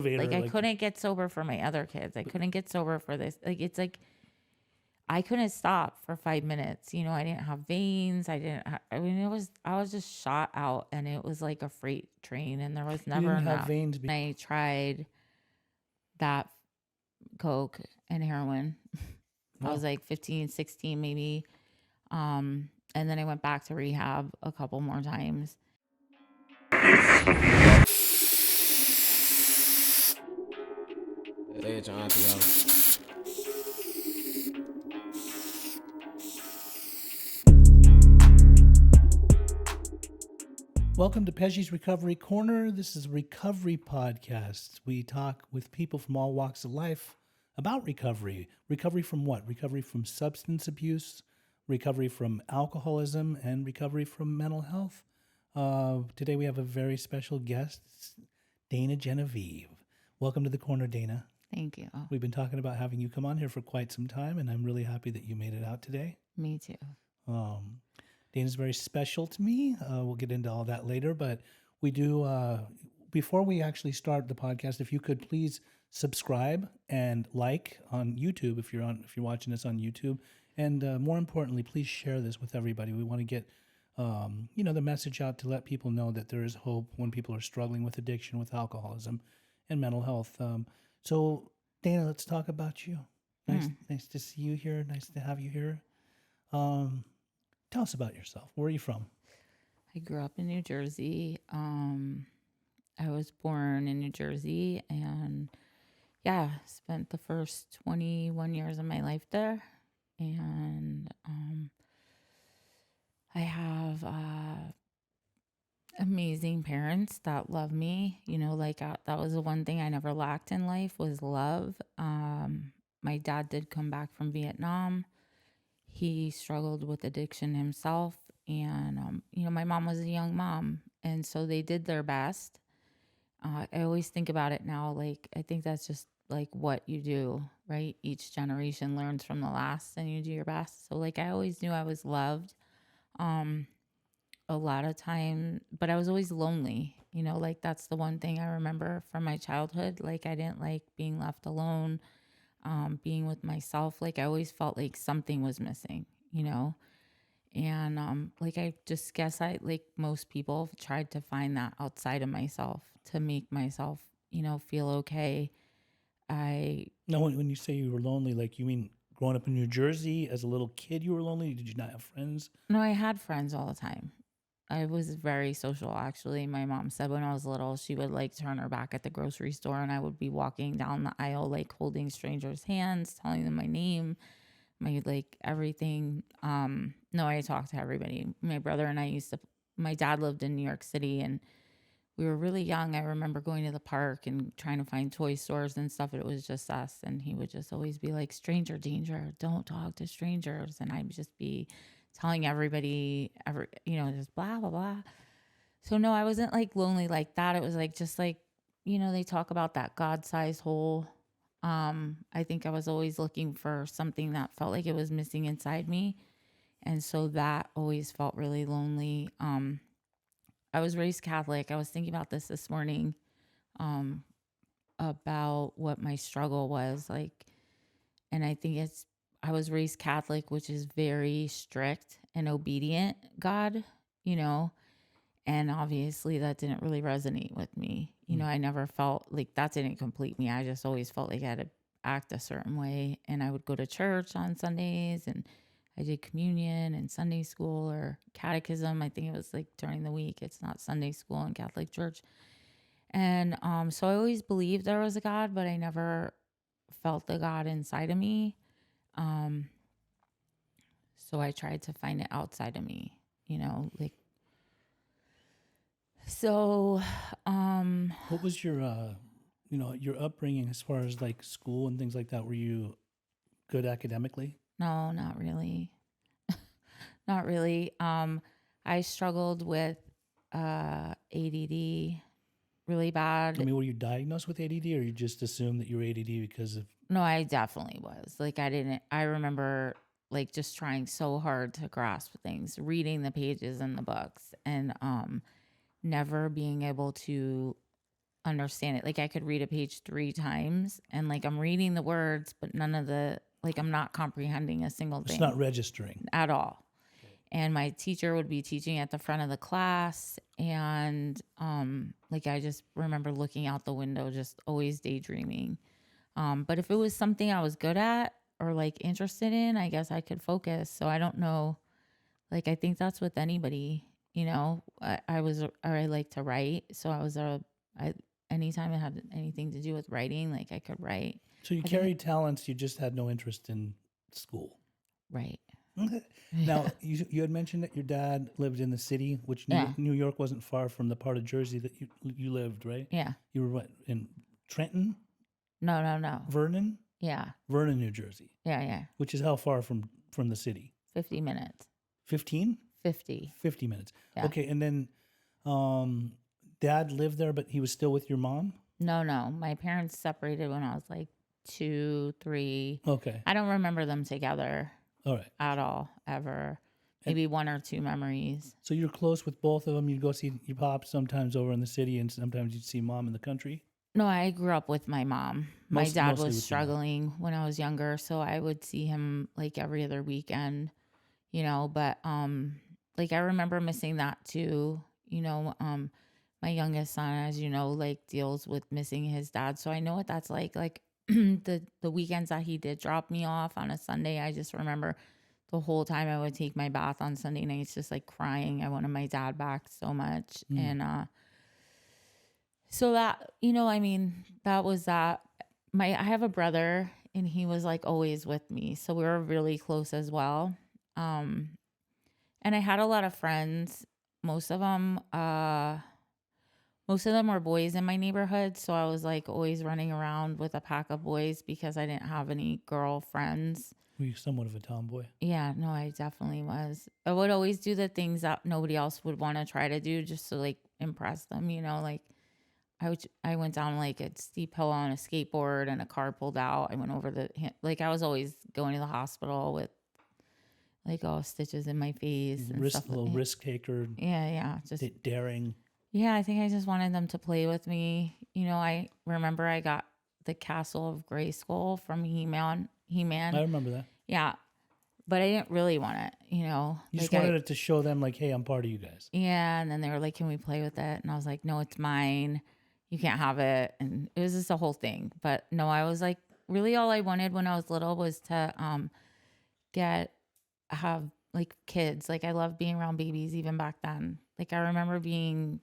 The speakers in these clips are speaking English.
Like I couldn't get sober for my other kids. I couldn't get sober for this. Like it's like I couldn't stop for 5 minutes. You know, I didn't have veins. I mean, I was just shot out, and it was like a freight train, and there was You never didn't have enough. veins. I tried that coke and heroin. I was Wow. like 15, 16 maybe. And then I went back to rehab a couple more times. Hey, your auntie, yo. Welcome to Pesci's Recovery Corner. This is a recovery podcast. We talk with people from all walks of life about recovery. Recovery from what? Recovery from substance abuse, recovery from alcoholism, and recovery from mental health. Today we have a very special guest, Dana Genevieve. Welcome to the corner, Dana. Thank you. We've been talking about having you come on here for quite some time, and I'm really happy that you made it out today. Me too. Dana's very special to me. We'll get into all that later, but we do. Before we actually start the podcast, if you could please subscribe and like on YouTube if you're watching this on YouTube, and more importantly, please share this with everybody. We want to get the message out to let people know that there is hope when people are struggling with addiction, with alcoholism, and mental health. So Dana, let's talk about you. Nice to see you here. Nice to have you here. Tell us about yourself. Where are you from? I grew up in New Jersey. I was born in New Jersey and spent the first 21 years of my life there. And I have amazing parents that love me. You know, that was the one thing I never lacked in life was love. My dad did come back from Vietnam. He struggled with addiction himself. And, my mom was a young mom. And so they did their best. I always think about it now. Like, I think that's just like what you do, right? Each generation learns from the last and you do your best. So, like, I always knew I was loved a lot of time, but I was always lonely. Like, that's the one thing I remember from my childhood. Like, I didn't like being left alone. Being with myself, like I always felt like something was missing, and like I just guess I, like most people, tried to find that outside of myself to make myself, feel okay. I Now, when you say you were lonely, like you mean growing up in New Jersey as a little kid, you were lonely? Did you not have friends? No, I had friends all the time. I was very social, actually. My mom said when I was little, she would like turn her back at the grocery store and I would be walking down the aisle, like holding strangers' hands, telling them my name, my like everything. No, I talked to everybody. My brother and I my dad lived in New York City and we were really young. I remember going to the park and trying to find toy stores and stuff. It was just us. And he would just always be like, stranger danger, don't talk to strangers. And I'd just be telling everybody, just blah, blah, blah. So no, I wasn't like lonely like that. It was like, just like, they talk about that God-sized hole. I think I was always looking for something that felt like it was missing inside me. And so that always felt really lonely. I was raised Catholic. I was thinking about this morning, um, about what my struggle was like. And I think I was raised Catholic, which is very strict and obedient God, you know, and obviously that didn't really resonate with me. I never felt like that didn't complete me. I just always felt like I had to act a certain way. And I would go to church on Sundays and I did communion and Sunday school or catechism. I think it was like during the week. It's not Sunday school in Catholic church. And so I always believed there was a God, but I never felt the God inside of me. Um, so I tried to find it outside of me, like so. What was your upbringing as far as like school and things like that? Were you good academically? No, not really. Not really. I struggled with ADD really I bad. mean, were you diagnosed with ADD, or you just assumed that you were ADD because of? No, I definitely was. Like I remember like just trying so hard to grasp things, reading the pages in the books and never being able to understand it. Like I could read a page 3 times and like I'm reading the words, but none of the like I'm not comprehending a single It's thing not registering. at all. And my teacher would be teaching at the front of the class and like I just remember looking out the window just always daydreaming. But if it was something I was good at or like interested in, I guess I could focus. So I don't know. Like I think that's with anybody, you know. I like to write, so I anytime it had anything to do with writing, like I could write. So you I think carried talents, you just had no interest in school. right. Now, you had mentioned that your dad lived in the city, which Yeah. New York wasn't far from the part of Jersey that you lived, right? Yeah. You were what, in Trenton, No, no, no. Vernon, Yeah. New Jersey, Yeah, yeah. which is how far from the city? 50 minutes. 15? 50. 50 minutes. Yeah. Okay, and then dad lived there, but he was still with your mom? No, no. My parents separated when I was like 2, 3. Okay, I don't remember them together all right. at all, ever. And Maybe 1 or 2 memories. so you're close with both of them. You'd go see your pop sometimes over in the city, and sometimes you'd see mom in the country. No, I grew up with my mom. My dad Mostly was with your mom. struggling when I was younger, so I would see him like every other weekend, you know, but like I remember missing that too, you know. My youngest son, as you know, like deals with missing his dad, so I know what that's like. Like the weekends that he did drop me off on a Sunday, I just remember the whole time I would take my bath on Sunday nights just like crying. I wanted my dad back so much. And so that, you know, I mean, that was that. I have a brother and he was like always with me. So we were really close as well. And I had a lot of friends. Most of them were boys in my neighborhood. So I was like always running around with a pack of boys because I didn't have any girlfriends. Were you somewhat of a tomboy? Yeah, no, I definitely was. I would always do the things that nobody else would want to try to do just to like impress them, you know, like I went down like a steep hill on a skateboard and a car pulled out. I went over like I was always going to the hospital with like all stitches in my face and stuff. Little risk taker, Yeah, just daring. yeah. I think I just wanted them to play with me. You know, I remember I got the Castle of Grayskull from He-Man. I remember that. Yeah, but I didn't really want it. You know, You just like wanted it to show them, like, hey, I'm part of you guys. yeah, and then they were like, "Can we play with it?" And I was like, "No, it's mine. You can't have it." And it was just a whole thing. But no, I was like, really, all I wanted when I was little was to have like kids. Like I loved being around babies even back then. Like I remember being,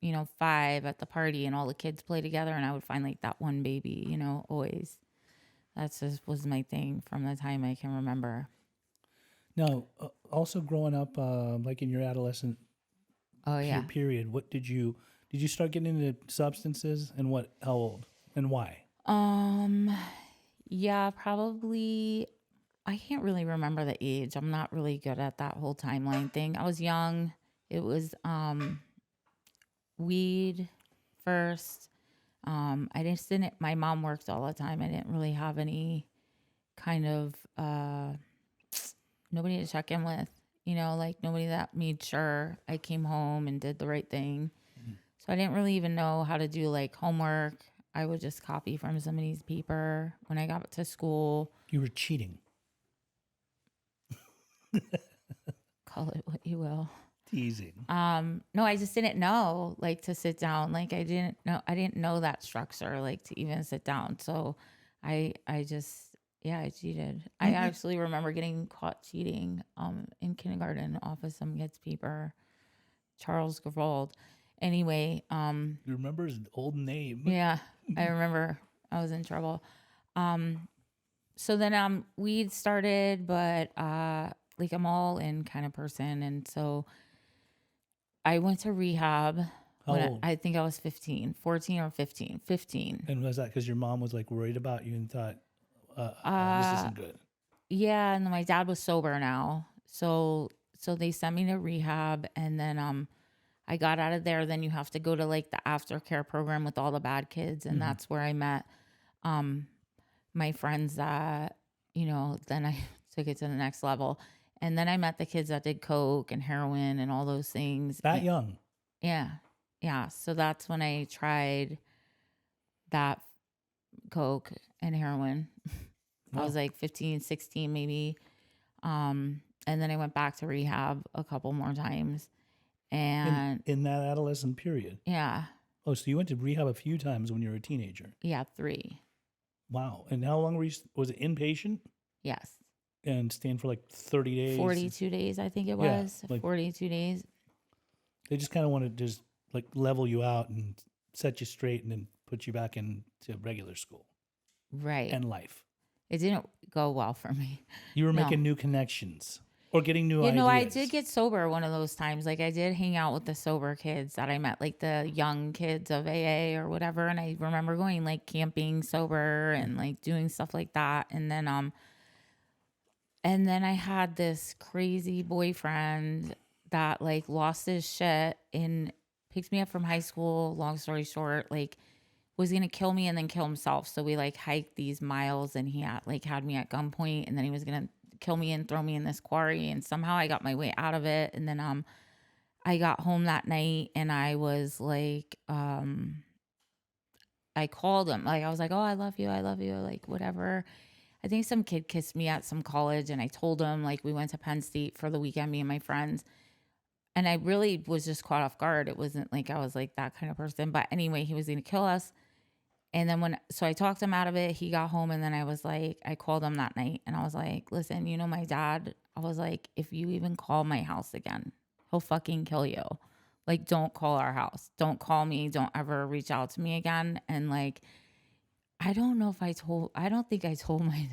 you know, 5 at the party and all the kids play together, and I would find like that one baby. You know, always. That's just was my thing from the time I can remember. Now, also growing up, like in your adolescent Oh yeah. period, what did you start getting into substances, and how old and why? Yeah, probably. I can't really remember the age. I'm not really good at that whole timeline thing. I was young. It was weed first. I just didn't. My mom worked all the time. I didn't really have any kind of nobody to check in with. You know, like nobody that made sure I came home and did the right thing. So I didn't really even know how to do like homework. I would just copy from somebody's paper when I got to school. You were cheating. Call it what you will. Teasing. No, I just didn't know like to sit down. Like I didn't know that structure, like to even sit down. So I just, yeah, I cheated. I actually remember getting caught cheating in kindergarten off of some kid's paper. Charles Gavold. Anyway, You remember his old name? yeah, I remember I was in trouble. So then weed started, but like I'm all in kind of person, and so I went to rehab. How old? I think I was 15, 14 or 15. 15. And was that because your mom was like worried about you and thought, this isn't good? Yeah, and my dad was sober now. So they sent me to rehab, and then I got out of there. Then you have to go to like the aftercare program with all the bad kids, and that's where I met my friends that, you know, then I took it to the next level. And then I met the kids that did coke and heroin and all those things. That young? Yeah. Yeah. So that's when I tried that coke and heroin. I was Wow. like 15, 16 maybe. And then I went back to rehab a couple more times. And In that adolescent period. yeah, Oh, so you went to rehab a few times when you were a teenager. yeah, 3. Wow. And how long were you, was it inpatient Yes. and staying for like 30 days? 42 days, I think it Yeah. was. Like 42 days. they just kind of want to just like level you out and set you straight and then put you back into regular school Right. and life. It didn't go well for me. You were No. making new connections or getting new I ideas. did get sober one of those times. Like I did hang out with the sober kids that I met, like the young kids of AA or whatever. And I remember going like camping sober and like doing stuff like that. And then I had this crazy boyfriend that like lost his shit and picked me up from high school. Long story short, like was gonna kill me and then kill himself. So we like hiked these miles and he had me at gunpoint and then he was gonna kill me and throw me in this quarry and somehow I got my way out of it. And then I got home that night and I was like I called him. Like I was like, "Oh, I love you," like whatever. I think some kid kissed me at some college and I told him like we went to Penn State for the weekend, me and my friends. And I really was just caught off guard. It wasn't like I was like that kind of person. But anyway, he was gonna kill us. And then so I talked him out of it, he got home and then I was like, I called him that night and I was like, listen, you know, my dad, I was like, if you even call my house again, he'll fucking kill you. Like, don't call our house. Don't call me. Don't ever reach out to me again. And like, I don't know if I don't think I told my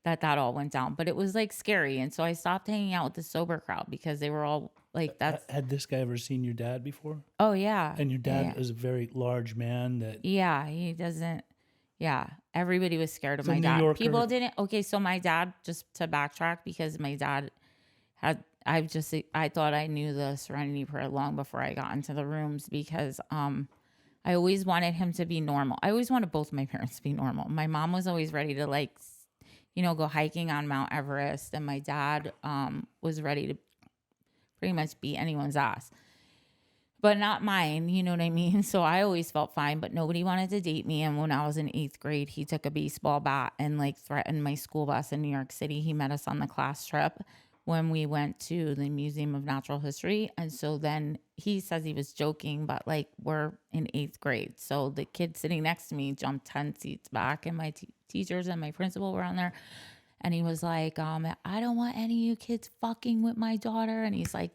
dad that all went down, but it was like scary. And so I stopped hanging out with the sober crowd because they were all like, that's, Had this guy ever seen your dad before? oh yeah. And your Yeah. dad is a very large man that Yeah, he doesn't. Yeah, everybody was scared of it's a my New dad. Yorker. People didn't. Okay, so my dad, just to backtrack, because my dad had, I thought I knew the Serenity Prayer long before I got into the rooms because I always wanted him to be normal. I always wanted both my parents to be normal. My mom was always ready to like, go hiking on Mount Everest, and my dad was ready to pretty much beat anyone's ass, but not mine, you know what I mean? So I always felt fine, but nobody wanted to date me. And when I was in 8th grade, he took a baseball bat and like threatened my school bus in New York City. He met us on the class trip when we went to the Museum of Natural History. And so then he says he was joking, but like we're in 8th grade. So the kid sitting next to me jumped 10 seats back, and my teachers and my principal were on there. And he was like, I don't want any of you kids fucking with my daughter. And he's like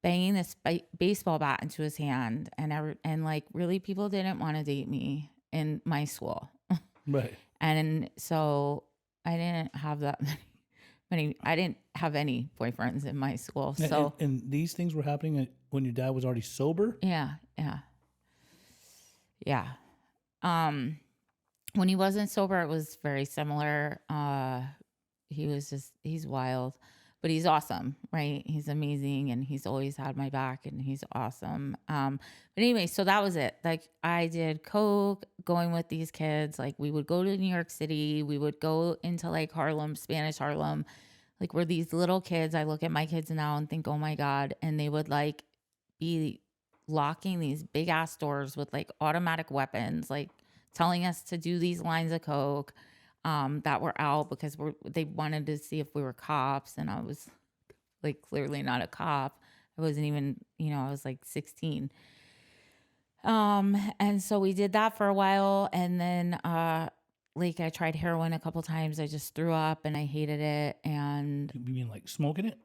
banging this baseball bat into his hand, and like really people didn't want to date me in my school. Right. And so I didn't have that many I didn't have any boyfriends in my school. So And these things were happening when your dad was already sober? yeah. When he wasn't sober, it was very similar. He's wild, but he's awesome, right? He's amazing and he's always had my back and he's awesome. But anyway, so that was it. Like I did coke going with these kids. Like we would go to New York City. We would go into like Harlem, Spanish Harlem. Like we're these little kids. I look at my kids now and think, oh my God. And they would like be locking these big ass doors with like automatic weapons, like telling us to do these lines of coke that were out because they wanted to see if we were cops. And I was like clearly not a cop. I wasn't even, I was like 16. And so we did that for a while. And then like I tried heroin a couple times. I just threw up and I hated it. And You mean like smoking it?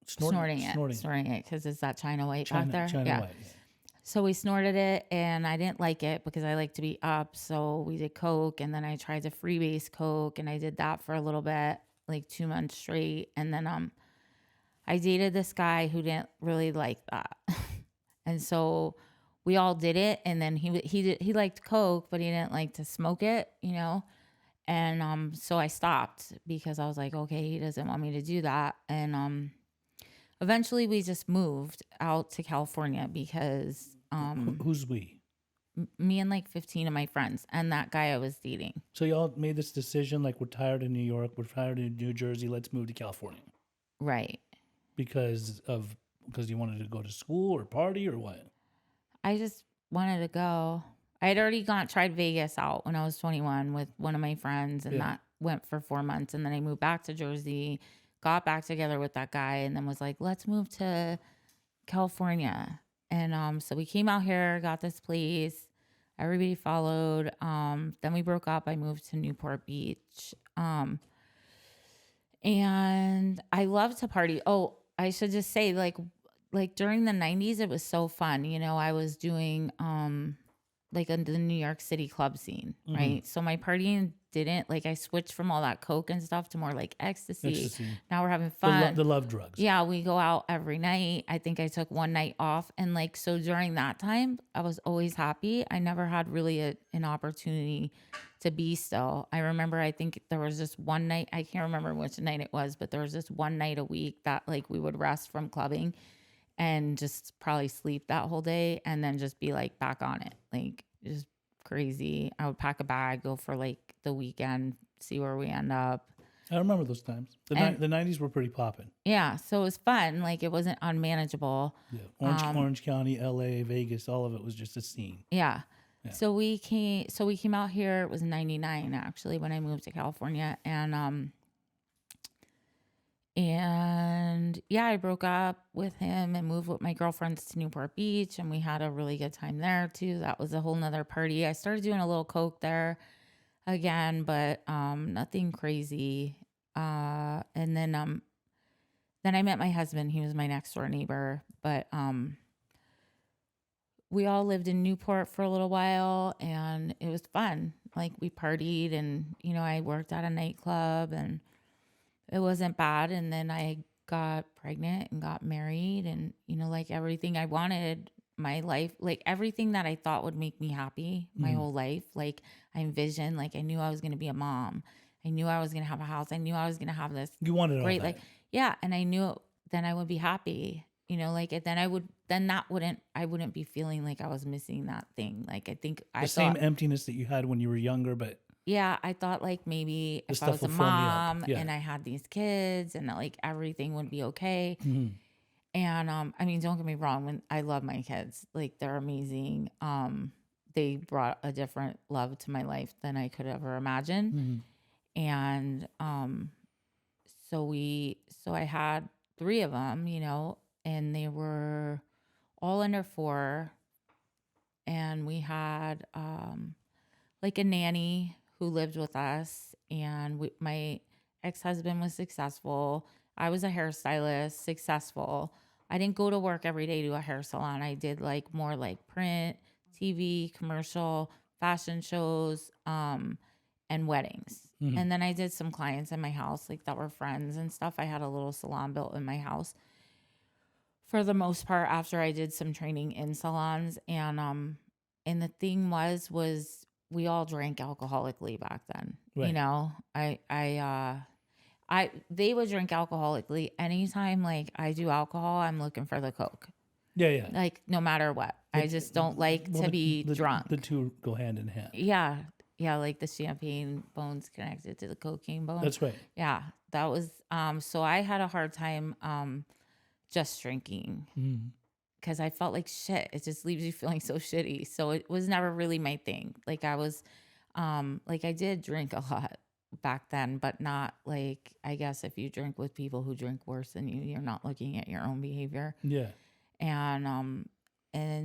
snorting it because it's that China white back there. China white. Yeah. So we snorted it and I didn't like it because I like to be up. So we did coke and then I tried to freebase coke and I did that for a little bit, like 2 months straight. And then I dated this guy who didn't really like that. And so we all did it. And then he liked coke, but he didn't like to smoke it, And so I stopped because I was like, okay, he doesn't want me to do that. And eventually we just moved out to California because Who's we? me and like 15 of my friends and that guy I was dating. So y'all made this decision like we're tired of New York, we're tired of New Jersey, let's move to California. Right. Because of because you wanted to go to school or party or what? I just wanted to go. I had already tried Vegas out when I was 21 with one of my friends, and Yeah. that went for 4 months. And then I moved back to Jersey, got back together with that guy, and then was like, let's move to California. And so we came out here, got this place. Everybody followed. Then we broke up. I moved to Newport Beach. And I love to party. Oh, I should just say, like during the 90s, it was so fun. You know, I was doing like in the New York City club scene, Mm-hmm. right? So my partying didn't, like, I switched from all that coke and stuff to more like ecstasy. Ecstasy. Now we're having The, fun. the love drugs. Yeah, we go out every night. I think I took one night off. And like, so during that time, I was always happy. I never had really an opportunity to be still. I remember, I think there was just one night, I can't remember which night it was, but there was just one night a week that like we would rest from clubbing and just probably sleep that whole day and then just be like back on it. Like, just crazy. I would pack a bag, go for like the weekend, see where we end up. I remember those times. The 90s were pretty popping. Yeah, so it was fun. Like, it wasn't unmanageable. Yeah, Orange County, LA, Vegas, all of it was just a scene. Yeah. So we came out here. It was 99 actually when I moved to California, and yeah, I broke up with him and moved with my girlfriends to Newport Beach, and we had a really good time there too. That was a whole nother party. I started doing a little coke there again, but nothing crazy. And then I met my husband. He was my next door neighbor, but we all lived in Newport for a little while, and it was fun. Like, we partied, and you know, I worked at a nightclub, and it wasn't bad. And then I got pregnant and got married, and you know, like everything I wanted, my life, like everything that I thought would make me happy my whole life, like I envisioned, like I knew I was going to be a mom. I knew I was going to have a house. I knew I was going to have this You wanted great, all that. like, yeah. And I knew then I would be happy, you know, like, then I wouldn't be feeling like I was missing that thing. Like, I think The same emptiness that you had when you were younger, but yeah, I thought like maybe if I stuff was a will fill me up. mom Yeah. and I had these kids and like everything would be okay. Mhm. And I mean, don't get me wrong, when I love my kids, like they're amazing. They brought a different love to my life than I could ever imagine. Mhm. And so I had 3 of them, you know, and they were all under 4. And we had like a nanny who lived with us, and my ex-husband was successful. I was a hairstylist, successful. I didn't go to work every day to a hair salon. I did like more like print, TV, commercial, fashion shows, and weddings. Mhm. And then I did some clients in my house, like that were friends and stuff. I had a little salon built in my house for the most part after I did some training in salons. And the thing was we all drank alcoholically back then. You Right. know, they would drink alcoholically. Anytime like I do alcohol, I'm looking for the Coke. Yeah, yeah. Like, no matter what. I just don't like to be drunk. The two go hand in hand. Yeah. Yeah, like the champagne bones connected to the cocaine bone. That's right. Yeah. That was so I had a hard time just drinking. Mhm. Because I felt like shit. It just leaves you feeling so shitty. So it was never really my thing. Like, I was, like, I did drink a lot back then, but not like, I guess if you drink with people who drink worse than you, you're not looking at your own behavior. Yeah. And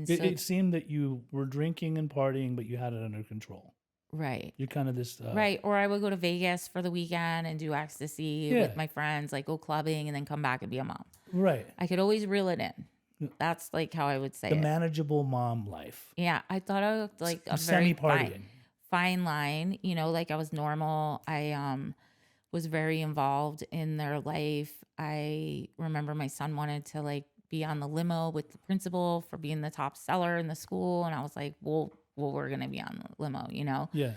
so, It seemed that you were drinking and partying, but you had it under control. right. You're kind of this. Right. Or I would go to Vegas for the weekend and do ecstasy Yeah. with my friends, like go clubbing and then come back and be a mom. Right. I could always reel it in. That's like how I would say The it. manageable mom life. Yeah, I thought I looked like a very Semi-partying. fine line, you know, like I was normal. I was very involved in their life. I remember my son wanted to like be on the limo with the principal for being the top seller in the school, and I was like, well, we're going to be on the limo, you know. Yeah.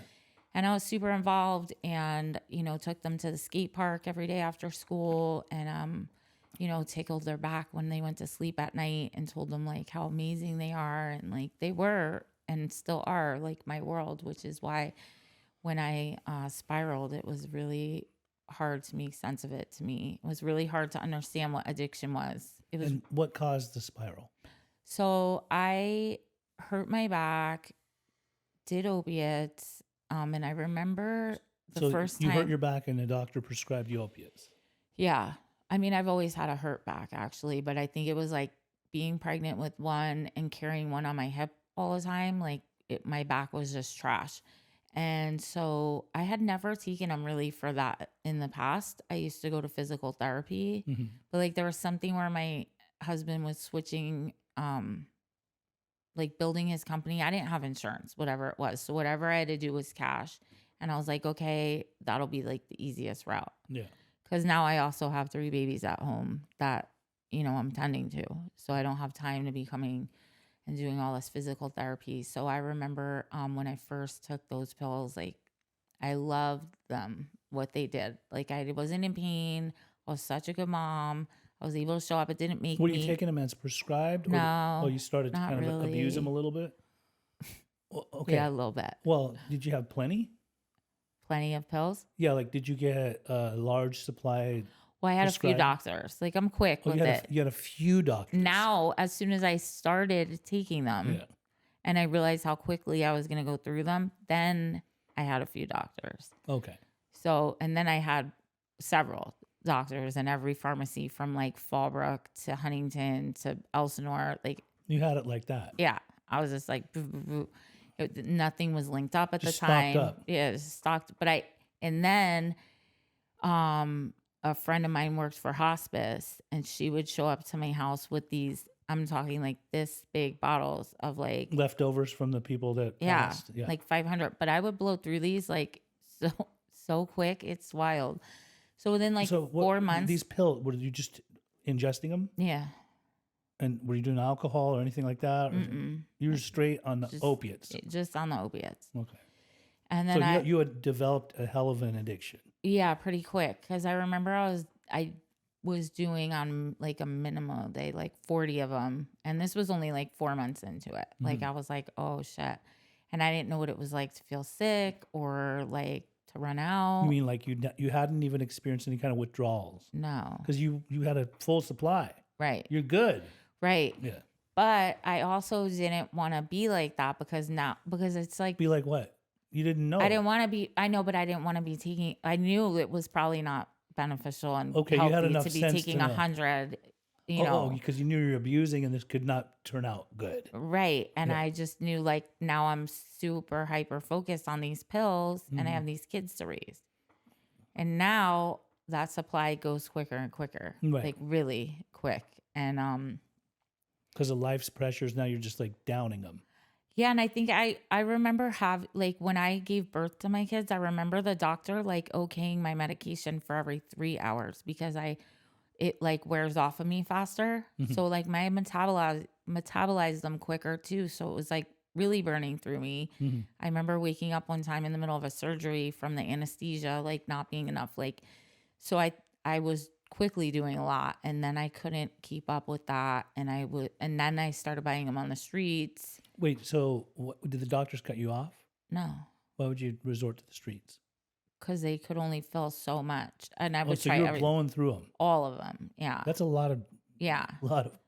And I was super involved, and you know, took them to the skate park every day after school, and you know, tickled their back when they went to sleep at night and told them like how amazing they are. And like they were and still are like my world, which is why when I spiraled, it was really hard to make sense of it to me. It was really hard to understand what addiction was. It was And what caused the spiral? so I hurt my back, did opiates, and I remember the So first you hurt time. your back and the doctor prescribed you opiates. Yeah. I mean, I've always had a hurt back actually, but I think it was like being pregnant with one and carrying one on my hip all the time. Like my back was just trash. And so I had never taken them really for that in the past. I used to go to physical therapy, Mhm. but like there was something where my husband was switching, like building his company. I didn't have insurance, whatever it was. So whatever I had to do was cash. And I was like, okay, that'll be like the easiest route. Yeah. Because now I also have 3 babies at home that, I'm tending to. So I don't have time to be coming and doing all this physical therapy. So I remember when I first took those pills, like I loved them, what they did. Like I wasn't in pain. I was such a good mom. I was able to show up. It didn't make Were you me, taking them as prescribed, or no, you started to not kind of abuse them a really. little bit? Yeah, Okay. a little bit. Well, did you have plenty? Plenty of pills. Yeah, like did you get a large supply Well, I had a few prescribed? doctors. Like I'm quick Oh, with it. you had a few doctors. Now, as soon as I started taking them, Yeah. and I realized how quickly I was going to go through them, then I had a few doctors. Okay. So, and then I had several doctors in every pharmacy from like Fallbrook to Huntington to Elsinore. Like, You had it like that. yeah, I was just like, boo, boo, boo. Nothing was linked up at Just the stocked time. up. Yeah, it was stocked. And then a friend of mine worked for hospice, and she would show up to my house with these, I'm talking like this big bottles of like, Leftovers from the people that yeah, passed. Yeah. like 500. But I would blow through these like so, so quick. It's wild. So within like So 4 months, these pills, were you just ingesting them? yeah, And were you doing alcohol or anything like that? Or you were straight on the just, opiates. just on the opiates. Okay. And So then you had developed a hell of an addiction. yeah, pretty quick. Cause I remember I was doing on like a minimum a day, like 40 of them. And this was only like 4 months into it. Like I was like, oh shit. And I didn't know what it was like to feel sick or like to run out. You mean like you hadn't even experienced any kind of withdrawals? No. Because you had a full supply. Right. You're good. Right. Yeah. But I also didn't want to be like that because it's like, Be like what? You didn't know. I didn't want to be, I know, but I didn't want to be taking, I knew it was probably not beneficial and Okay, you had healthy enough to be sense taking to know. 100, because you knew you were abusing and this could not turn out good. Right. And Yeah. I just knew like now I'm super hyper focused on these pills and I have these kids to raise. And now that supply goes quicker and quicker, Right. like really quick. And, Because of life's pressures, now you're just like downing them. yeah, and I think I remember like when I gave birth to my kids, I remember the doctor like okaying my medication for every 3 hours because it like wears off of me faster. So like my metabolized them quicker too. So it was like really burning through me. I remember waking up one time in the middle of a surgery from the anesthesia, like not being enough. Like, so I was quickly doing a lot, and then I couldn't keep up with that, and then I started buying them on the streets. Wait, so did the doctors cut you off? No, Why would you resort to the streets? because they could only fill so much, and I would So try you were blowing through them. all of them. Yeah, That's a lot of yeah.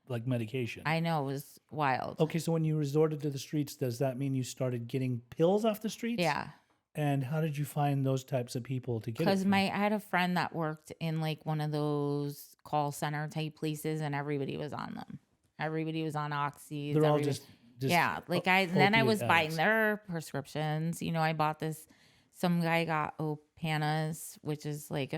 like medication. I know, it was wild. Okay, so when you resorted to the streets, does that mean you started getting pills off the streets? Yeah, And how did you find those types of people to get it because from? I had a friend that worked in like one of those call center type places, and everybody was on them. Everybody was on oxys. They're all everybody- just yeah. Like then I opiate was buying addicts. their prescriptions. I bought this. Some guy got Opanas, which is like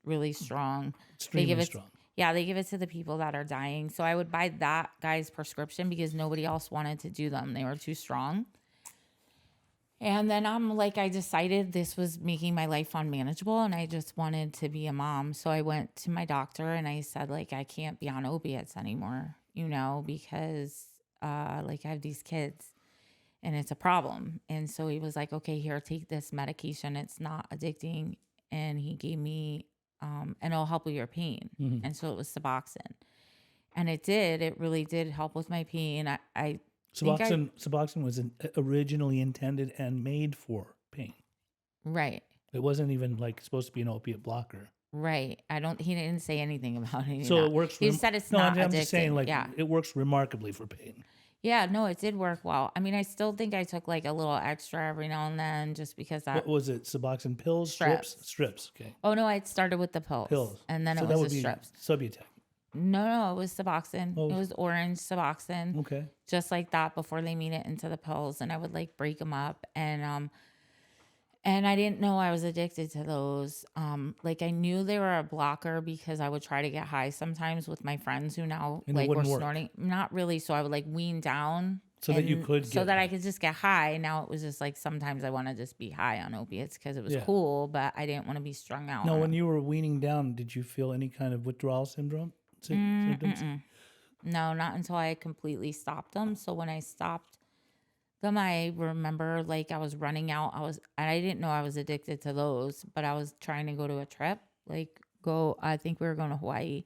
really strong. Extremely give it, strong. Yeah, they give it to the people that are dying. So I would buy that guy's prescription because nobody else wanted to do them. They were too strong. And then I decided this was making my life unmanageable and I just wanted to be a mom. So I went to my doctor and I said, like, I can't be on opiates anymore, because I have these kids and it's a problem. And so he was like, okay, here, take this medication. It's not addicting. And he gave me, and it'll help with your pain. And so it was Suboxone. And it did. It really did help with my pain. Suboxone was originally intended and made for pain. Right. It wasn't even like supposed to be an opiate blocker. Right. He didn't say anything about any of So it that. works. He just said it's No, not I'm just saying, addicting. like, Yeah. it works remarkably for pain. Yeah, no, it did work well. I mean, I still think I took like a little extra every now and then just because What that was it? Suboxone pills, strips, strips. strips. Okay, Oh no, I started with the pills pills. and then So it that was would the be strips. Subutex. No, it was Suboxone. It Oh, was orange Suboxone, okay. just like that before they made it into the pills. And I would like break them up, and I didn't know I was addicted to those. Like I knew they were a blocker because I would try to get high sometimes with my friends who now And it like were wouldn't work. snorting. Not really. So I would like wean down So that you and could so get that I high. could just get high. Now it was just like sometimes I want to just be high on opiates because it was Yeah. cool, but I didn't want to be strung out Now, on when them. you were weaning down, did you feel any kind of withdrawal symptoms? Mm-mm. No, not until I completely stopped them. So when I stopped them, I remember like I was running out. I didn't know I was addicted to those, but I was trying to go to a trip, I think we were going to Hawaii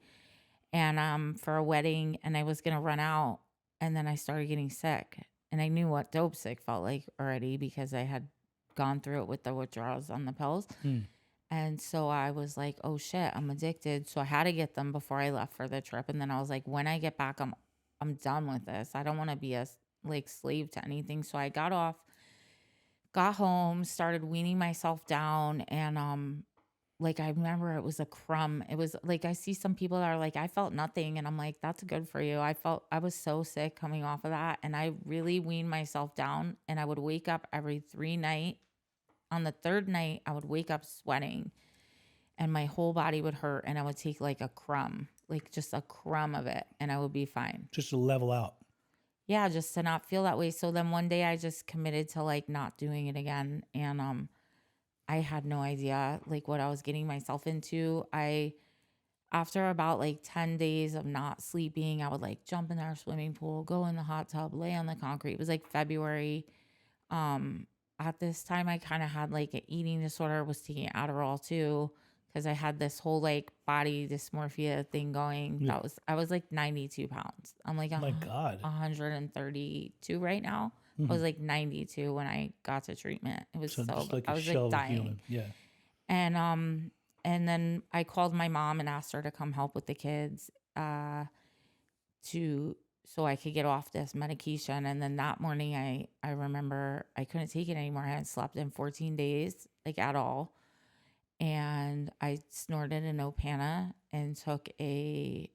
and for a wedding and I was going to run out and then I started getting sick. And I knew what dope sick felt like already because I had gone through it with the withdrawals on the pills. Hmm. And so I was like, oh shit, I'm addicted. So I had to get them before I left for the trip. And then I was like, when I get back, I'm done with this. I don't want to be a like slave to anything. So I got off, got home, started weaning myself down, and like I remember it was a crumb. It was like I see some people that are like, I felt nothing, and I'm like, that's good for you. I was so sick coming off of that, and I really weaned myself down, and I would wake up every 3 night. On the third night, I would wake up sweating and my whole body would hurt and I would take like a crumb, like just a crumb of it and I would be fine. Just to level out. Yeah, just to not feel that way. So then one day I just committed to like not doing it again and I had no idea like what I was getting myself into. I After about like 10 days of not sleeping, I would like jump in our swimming pool, go in the hot tub, lay on the concrete. It was like February. Um, at this time, I kind of had like an eating disorder, was taking Adderall too, because I had this whole like body dysmorphia thing going. Yeah. I was like 92 pounds. I'm like My God. 132 right now. I Mhm. was like 92 when I got to treatment. It was So just like I a was shell like of a dying. human. Yeah. And and then I called my mom and asked her to come help with the kids to so I could get off this medication. And then that morning I remember I couldn't take it anymore. I hadn't slept in 14 days, like at all. And I snorted an Opana and took a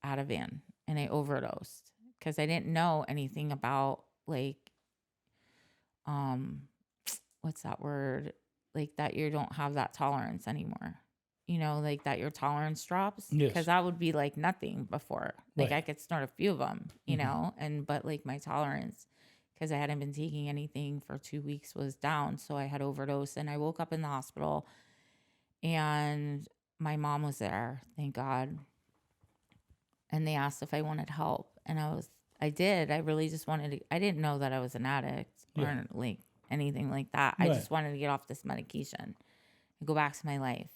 Ativan and I overdosed because I didn't know anything about like um what's that word? Like that you don't have that tolerance anymore. You know, like that your tolerance drops because Yes. that would be like nothing before. Like Right. I could snort a few of them, you Mhm. know, and but like my tolerance because I hadn't been taking anything for 2 weeks was down. So I had overdosed and I woke up in the hospital and my mom was there, thank God. And they asked if I wanted help. And I did. I really just wanted to, I didn't know that I was an addict Yeah. or like anything like that. I Right. just wanted to get off this medication and go back to my life.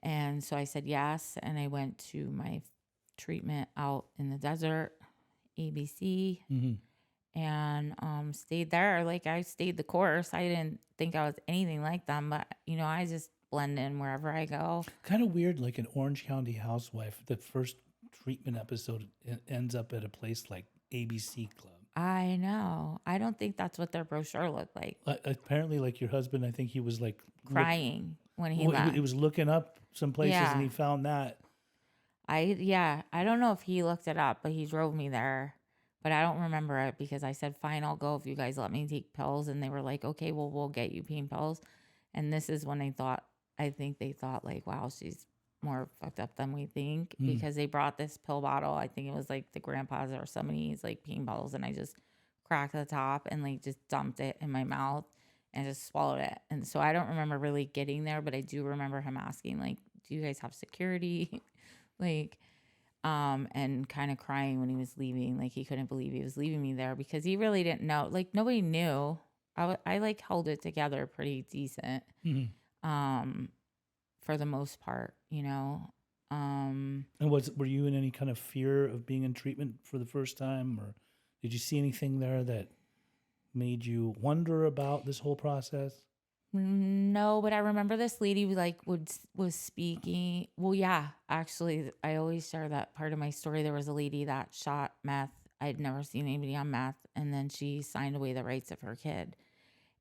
And so I said yes. And I went to my treatment out in the desert, ABC, Hmm. and stayed there. Like I stayed the course. I didn't think I was anything like them, but you know, I just blend in wherever I go. Kind of weird, like an Orange County housewife. The first treatment episode ends up at a place like ABC Club. I know. I don't think that's what their brochure looked like. Apparently, like your husband, I think he was like Crying when he he left. was looking up some places and Yeah. he found that. I don't know if he looked it up, but he drove me there. But I don't remember it because I said, fine, I'll go if you guys let me take pills. And they were like, okay, well, we'll get you pain pills. And this is when I think they thought like, wow, she's more fucked up than we think because they brought this pill bottle. I think it was like the grandpa's or somebody's like pain bottles. And I just cracked the top and like just dumped it in my mouth and just swallowed it. And so I don't remember really getting there, but I do remember him asking like, do you guys have security? like, and kind of crying when he was leaving. Like he couldn't believe he was leaving me there because he really didn't know. Like nobody knew. I like held it together pretty decent. Mhm. For the most part, you know. And were you in any kind of fear of being in treatment for the first time, or did you see anything there that made you wonder about this whole process? No, but I remember this lady like was speaking. Well, yeah, actually, I always share that part of my story. There was a lady that shot meth. I'd never seen anybody on meth, and then she signed away the rights of her kid.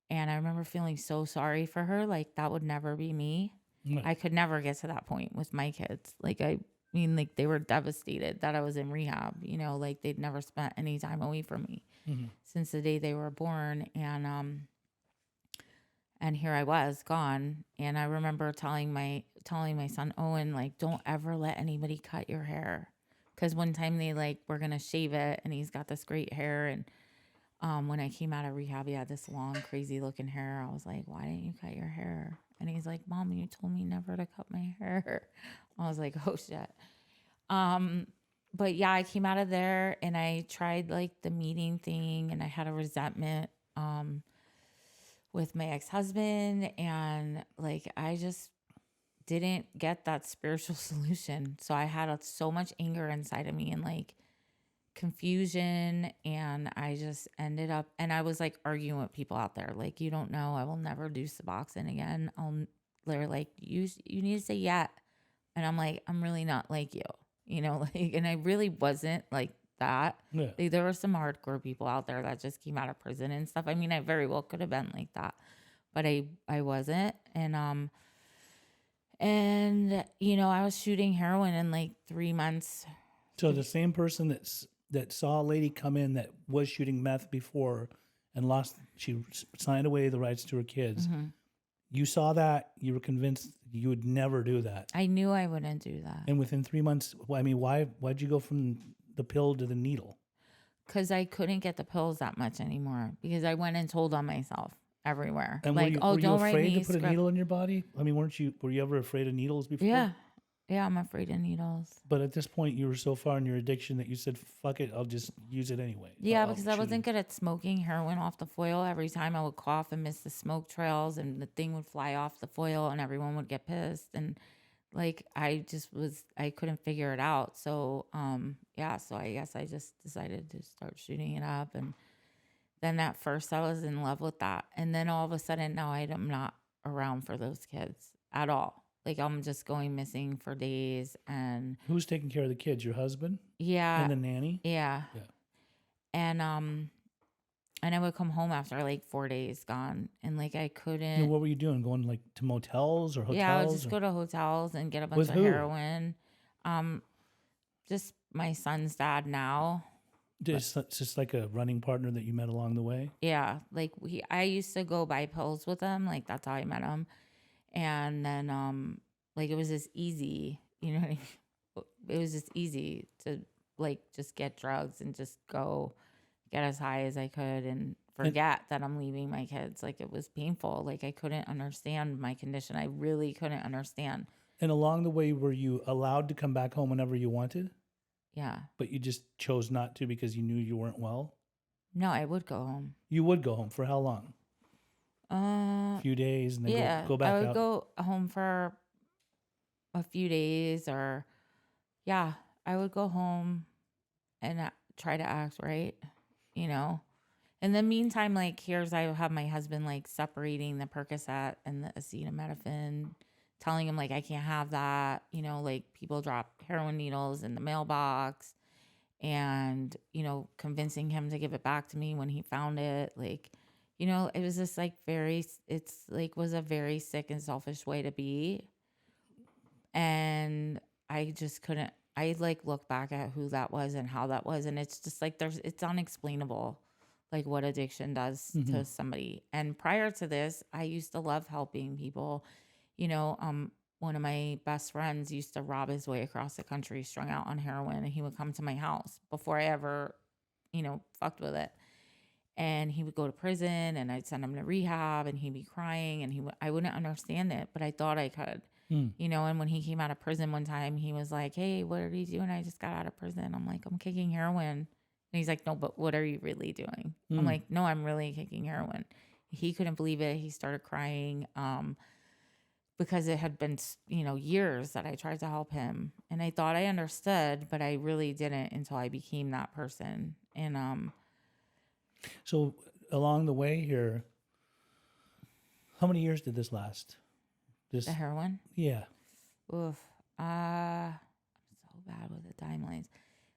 And I remember feeling so sorry for her. Like that would never be me. Right. I could never get to that point with my kids. Like I mean, like they were devastated that I was in rehab. You know, like they'd never spent any time away from me Mhm. since the day they were born, and here I was gone. And I remember telling my son Owen, like, don't ever let anybody cut your hair. Cause one time they like were gonna shave it and he's got this great hair. And when I came out of rehab, he had this long, crazy looking hair. I was like, why didn't you cut your hair? And he's like, Mom, you told me never to cut my hair. I was like, oh shit. Um, but yeah, I came out of there and I tried like the meeting thing and I had a resentment. With my ex-husband, and like I just didn't get that spiritual solution. So I had so much anger inside of me and like confusion, and I just ended up, and I was like arguing with people out there like, you don't know, I will never do Suboxone again. They're like, you need to say yeah. And I'm like, I'm really not like you, you know, like, and I really wasn't like that. Yeah. Like, there were some hardcore people out there that just came out of prison and stuff. I mean, I very well could have been like that, but I wasn't. And you know, I was shooting heroin in like 3 months. So the same person that saw a lady come in that was shooting meth before and she signed away the rights to her kids. hmm You saw that, you were convinced you would never do that. I knew I wouldn't do that And within 3 months, I mean, why'd you go from the pill to the needle? because I couldn't get the pills that much anymore because I went and told on myself everywhere. And Like, oh, were you don't write afraid me to put a script. needle in your body? I mean, were you ever afraid of needles before? Yeah. Yeah, I'm afraid of needles. But at this point, you were so far in your addiction that you said, "Fuck it, I'll just use it anyway." Yeah, I'll because I shoot wasn't it. good at smoking heroin off the foil. Every time I would cough and miss the smoke trails, and the thing would fly off the foil, and everyone would get pissed. And like, I couldn't figure it out. So, yeah, so I guess I just decided to start shooting it up. And then at first, I was in love with that. And then all of a sudden, now I'm not around for those kids at all. Like, I'm just going missing for days. And Who's taking care of the kids? Your husband yeah, and the nanny? yeah. Yeah. And, and I would come home after like 4 days gone, and like I You know, couldn't. what were you doing? Going like to motels or Yeah, I would hotels just or go to hotels and get a bunch with of who? heroin. Um, just my son's dad now. But Just like a running partner that you met along the way. yeah, like I used to go buy pills with him. Like that's how I met him. And then like it was just easy, you know what I mean? It was just easy to like just get drugs and just go get as high as I could and And forget that I'm leaving my kids. Like it was painful. Like I couldn't understand my condition. I really couldn't understand. and along the way, were you allowed to come back home whenever you wanted, Yeah. but you just chose not to because you knew you weren't well? No, I would go home. You would go home for how long? Uh A few days, and then yeah, go I back would out. go home for a few days, or yeah, I would go home and try to act right, you know. In the meantime, like here's I have my husband like separating the Percocet and the acetaminophen, telling him like I can't have that, you know, like people drop heroin needles in the mailbox, and you know, convincing him to give it back to me when he found it, like, you know, it was just like it's like was a very sick and selfish way to be. And I just couldn't. I like look back at who that was and how that was, and it's just like it's unexplainable, like what addiction does Hmm. to somebody. And prior to this, I used to love helping people. You know, one of my best friends used to rob his way across the country, strung out on heroin, and he would come to my house before I ever, you know, fucked with it. And he would go to prison, and I'd send him to rehab, and he'd be crying, and I wouldn't understand it, but I thought I could. Hmm. You know, and when he came out of prison one time, he was like, "Hey, what are you doing? I just got out of prison." I'm like, "I'm kicking heroin." And he's like, "No, but what are you really doing?" I'm Hmm. like, "No, I'm really kicking heroin." He couldn't believe it. He started crying, because it had been, you know, years that I tried to help him. And I thought I understood, but I really didn't until I became that person. And So along the way here, How many years did this last? The This, heroin. yeah. Oof. I'm so bad with the timelines.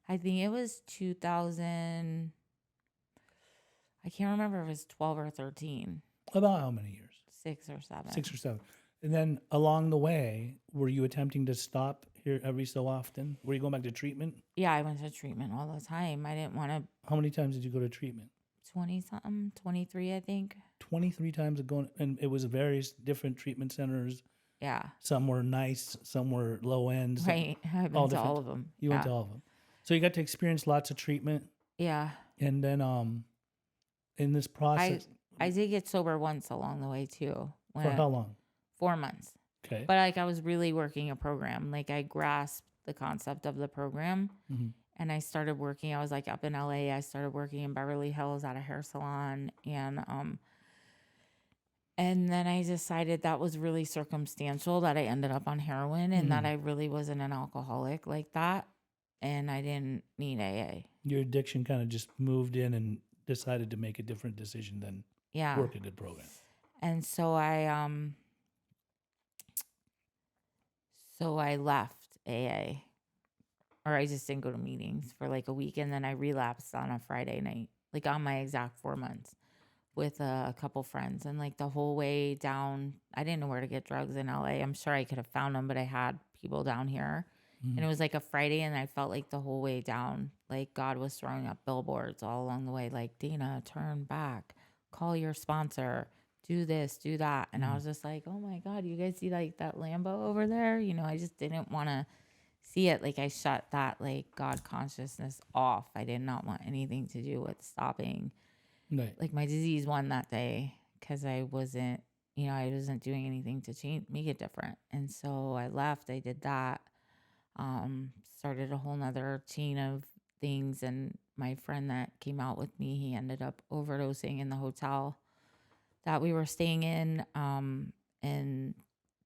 I think it was 2000. I can't remember if it was 12 or 13, About how many years? 6 or 7. 6 or 7. And then along the way, were you attempting to stop here every so often? Were you going back to treatment? Yeah, I went to treatment all the time. I didn't want to. How many times did you go to treatment? 20 something, 23, I think. 23 times going, and it was various different treatment centers. Yeah. Some were nice, some were low end, Right. I've all been to different. all of them. You went to all of them. So you got to experience lots of treatment. Yeah. And then in this process, I did get sober once along the way too. for how long? 4 months. Okay. But like I was really working a program. Like I grasped the concept of the program and I started working. I was like up in LA. I started working in Beverly Hills at a hair salon and then I decided that was really circumstantial that I ended up on heroin and that I really wasn't an alcoholic like that. And I didn't need AA. Your addiction kind of just moved in and decided to make a different decision than work a good program. And so I left AA, or I just didn't go to meetings for like a week, and then I relapsed on a Friday night, like on my exact 4 months, with a couple friends, and like the whole way down, I didn't know where to get drugs in LA. I'm sure I could have found them, but I had people down here, and it was like a Friday, and I felt like the whole way down, like God was throwing up billboards all along the way, like Dana, turn back, call your sponsor. Do this, do that. And I was just like, oh my God, you guys see like that Lambo over there? You know, I just didn't want to see it. Like I shut that like God consciousness off. I did not want anything to do with stopping. Right. Like my disease won that day because I wasn't doing anything to make it different. And so I left, I did that, started a whole nother chain of things. And my friend that came out with me, he ended up overdosing in the hotel that we were staying in, and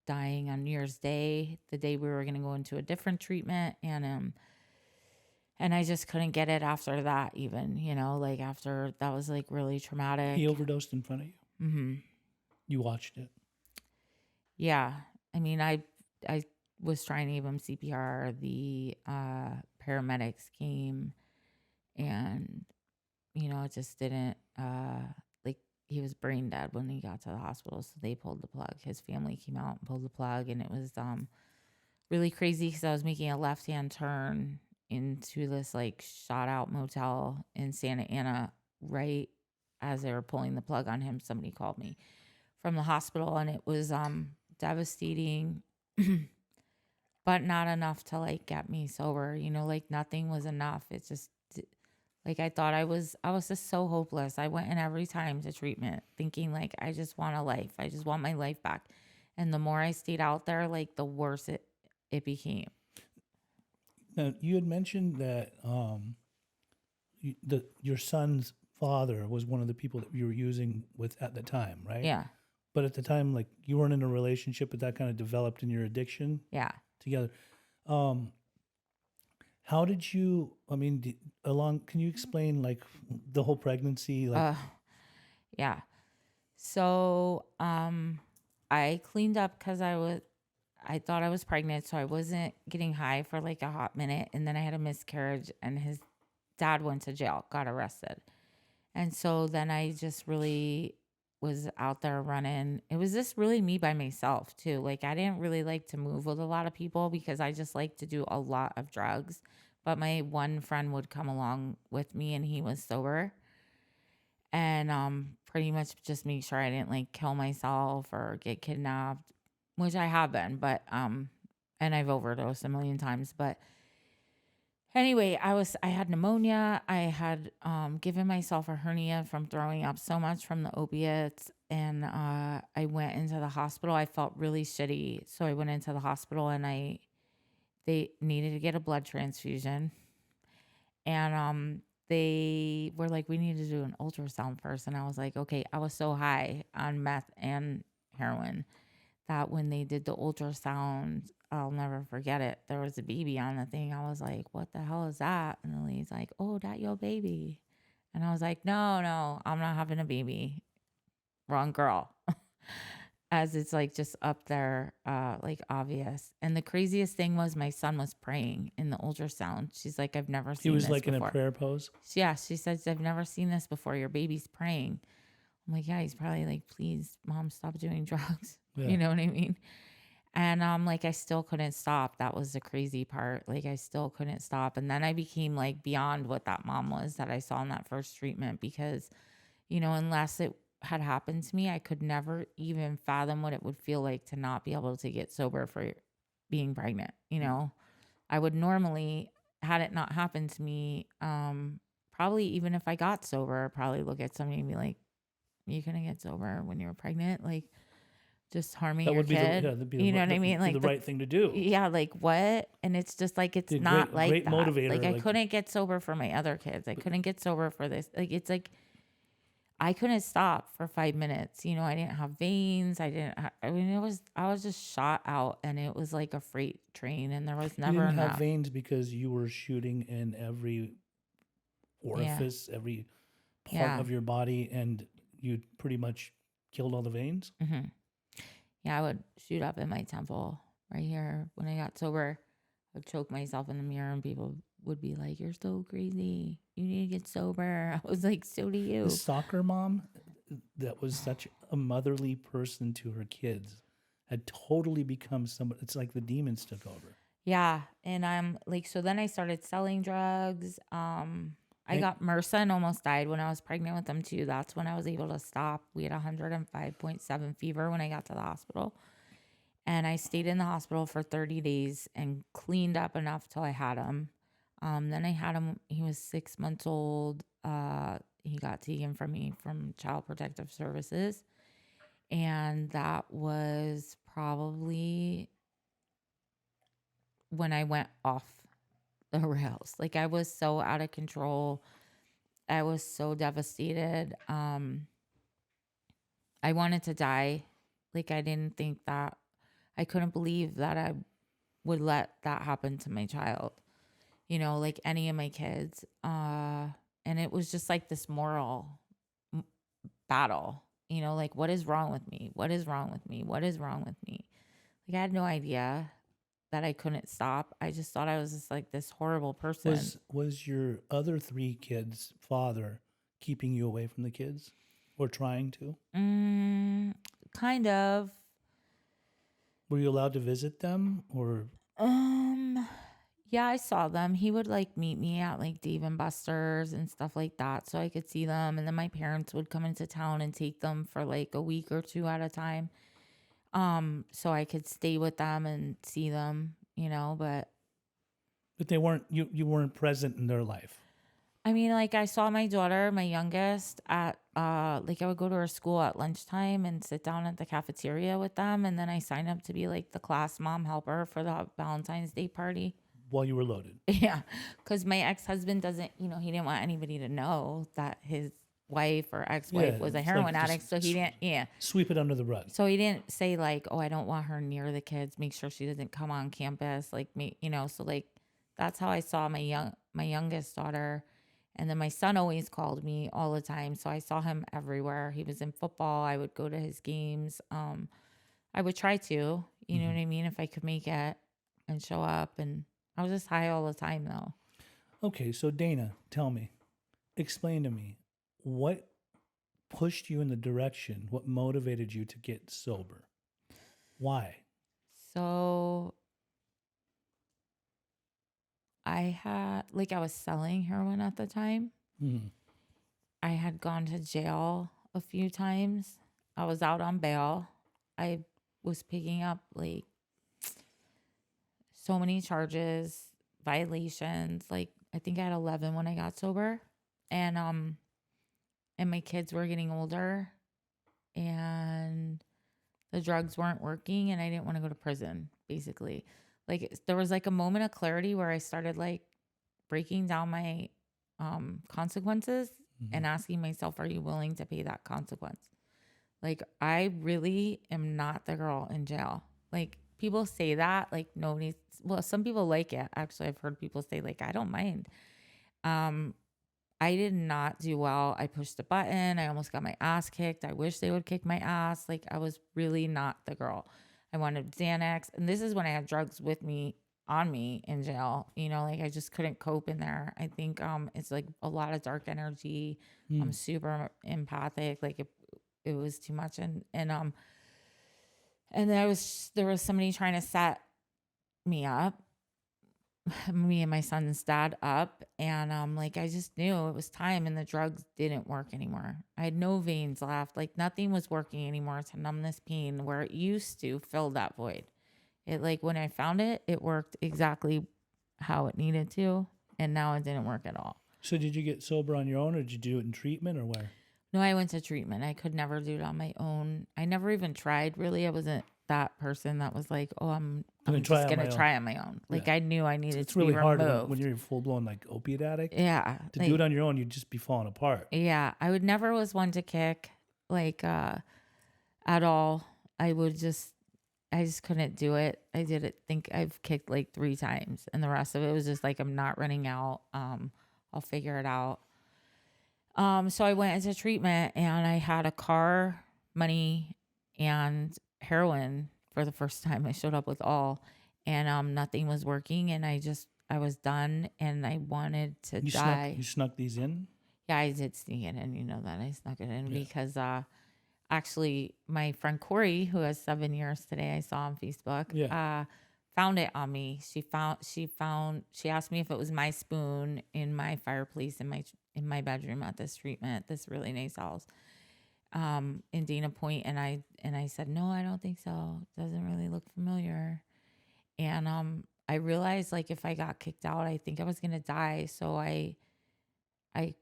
dying on New Year's Day, the day we were going to go into a different treatment. And I just couldn't get it after that even, like after that was like really traumatic. He overdosed in front of you? Mm-hmm. You watched it? Yeah. I mean, I was trying to give him CPR. The paramedics came and, it just didn't, like he was brain dead when he got to the hospital. So they pulled the plug. His family came out and pulled the plug. And it was really crazy because I was making a left-hand turn into this like shot out motel in Santa Ana right as they were pulling the plug on him. Somebody called me from the hospital and it was devastating, but not enough to like get me sober. Like nothing was enough. It's just like I thought I was just so hopeless. I went in every time to treatment thinking like I just want a life. I just want my life back. And the more I stayed out there, like the worse it became. Now, you had mentioned that your son's father was one of the people that you were using with at the time, right? Yeah. But at the time, like you weren't in a relationship, but that kind of developed in your addiction. Yeah. Together. How did you? I mean, can you explain like the whole pregnancy? Like, yeah. So, I cleaned up because I thought I was pregnant, so I wasn't getting high for like a hot minute, and then I had a miscarriage, and his dad went to jail, got arrested, and so then I just really was out there running. It was just really me by myself too. Like I didn't really like to move with a lot of people because I just like to do a lot of drugs. But my one friend would come along with me and he was sober. And pretty much just make sure I didn't like kill myself or get kidnapped, which I have been, but and I've overdosed a million times. But anyway, I had pneumonia. I had given myself a hernia from throwing up so much from the opiates. And I went into the hospital. I felt really shitty. So I went into the hospital and they needed to get a blood transfusion. And they were like, we need to do an ultrasound first. And I was like, okay, I was so high on meth and heroin that when they did the ultrasound, I'll never forget it. There was a baby on the thing. I was like, what the hell is that? And the lady's like, oh, that your baby. And I was like, no, I'm not having a baby. Wrong girl. as it's like just up there, like obvious. And the craziest thing was my son was praying in the ultrasound. She's like, I've never He seen was this like in a before. prayer pose. Yeah, she says, I've never seen this before. Your baby's praying. I'm like, yeah, he's probably like, please, mom, stop doing drugs. Yeah. You know what I mean? And like, I still couldn't stop. That was the crazy part. Like, I still couldn't stop. And then I became like beyond what that mom was that I saw in that first treatment because, unless it had happened to me, I could never even fathom what it would feel like to not be able to get sober for being pregnant. I would normally, had it not happened to me, probably even if I got sober, probably look at somebody and be like, you couldn't get sober when you were pregnant, like just harming That your would be kid. that'd be You know what I mean? the Like right thing to do. yeah, like what? And it's just like it's Be a not like great that. Like motivator. I Like, couldn't get sober for my other kids. I couldn't get sober for this. Like it's like I couldn't stop for 5 minutes. I didn't have veins. I mean, I was just shot out and it was like a freight train and there was you never didn't have enough. veins because you were shooting in every Yeah. orifice, every part Yeah. of your body, and you pretty much killed all the veins. hmm Yeah. I would shoot up in my temple right here when I got sober. I would choke myself in the mirror and people would be like, you're so crazy. You need to get sober. I was like, so do The you. soccer mom that was such a motherly person to her kids had totally become someone. It's like the demons took over. Yeah, and I'm like, so then I started selling drugs. I Thank, got MRSA and almost died when I was pregnant with them too. That's when I was able to stop. We had 105.7 fever when I got to the hospital, and I stayed in the hospital for 30 days and cleaned up enough till I had him. Then I had him. He was 6 months old. He got taken from me from Child Protective Services, and that was probably when I went off the rails. Like I was so out of control. I was so devastated. I wanted to die. Like I didn't think that I couldn't believe that I would let that happen to my child. Like any of my kids. And it was just like this moral m- battle. Like what is wrong with me? What is wrong with me? What is wrong with me? Like I had no idea that I couldn't stop. I just thought I was just like this horrible person. was your other three kids' father keeping you away from the kids, or trying to? Mm, kind of. Were you allowed to visit them, or Um, yeah, I saw them. He would like meet me at like Dave and Buster's and stuff like that so I could see them. And then my parents would come into town and take them for like a week or two at a time. So I could stay with them and see them, but they weren't you weren't present in their life? I mean, like I saw my daughter, my youngest, at like I would go to her school at lunchtime and sit down at the cafeteria with them, and then I signed up to be like the class mom helper for the Valentine's Day party. While you were loaded. Yeah, because my ex husband doesn't, he didn't want anybody to know that his wife or ex wife Yeah, was a it's heroin like addict, so he didn't. Yeah, sweep it under the rug. so he didn't say like, oh, I don't want her near the kids. Make sure she doesn't come on campus. Like me, So like that's how I saw my youngest daughter. And then my son always called me all the time. So I saw him everywhere. He was in football. I would go to his games. I would try to, you know Hmm. what I mean, if I could make it and show up. And I was just high all the time though. Okay, so Dana, tell me, explain to me, what pushed you in the direction? What motivated you to get sober? Why? So I was selling heroin at the time. Hmm. I had gone to jail a few times. I was out on bail. I was picking up like so many charges, violations. Like I think I had 11 when I got sober. And my kids were getting older and the drugs weren't working and I didn't want to go to prison basically. Like there was like a moment of clarity where I started like breaking down my consequences Hmm. and asking myself, are you willing to pay that consequence? Like, I really am not the girl in jail. Like, people say that, like, some people like it. Actually, I've heard people say, like, I don't mind. Um, I did not do well. I pushed the button. I almost got my ass kicked. I wish they would kick my ass. Like I was really not the girl. I wanted Xanax. And this is when I had drugs with me on me in jail. You know, like I just couldn't cope in there. I think it's like a lot of dark energy. I'm Mm. super empathic. Like it was too much. And there was somebody trying to set me up, me and my son's dad up, and like I just knew it was time, and the drugs didn't work anymore. I had no veins left, like nothing was working anymore to numb this pain where it used to fill that void. It like when I found it, it worked exactly how it needed to, and now it didn't work at all. So did you get sober on your own, or did you do it in treatment, or where? No, I went to treatment. I could never do it on my own. I never even tried really. I wasn't that person that was like, "Oh, I'm gonna I'm try just on gonna my own. try on my own." Yeah, Like I knew I needed it's to be really hard when removed. you're a full blown like opiate addict. Yeah, To do like it on your own, you'd just be falling apart. yeah, I would never was one to kick like at all. I just couldn't do it. I didn't think I've kicked like 3 times and the rest of it was just like I'm not running out. I'll figure it out. So I went into treatment and I had a car, money, and heroin for the first time. I showed up with all and nothing was working and I was done and I wanted to You die. snuck these in. Yeah, I did sneak it in, you know that I snuck it in Yeah. because actually my friend Corey, who has 7 years today, I saw on Facebook, Yeah. found it on me. She asked me if it was my spoon in my fireplace in my bedroom at this treatment, this really nice house, in Dana Point, and I said no, I don't think so. It doesn't really look familiar, and I realized like if I got kicked out, I think I was gonna die. So I I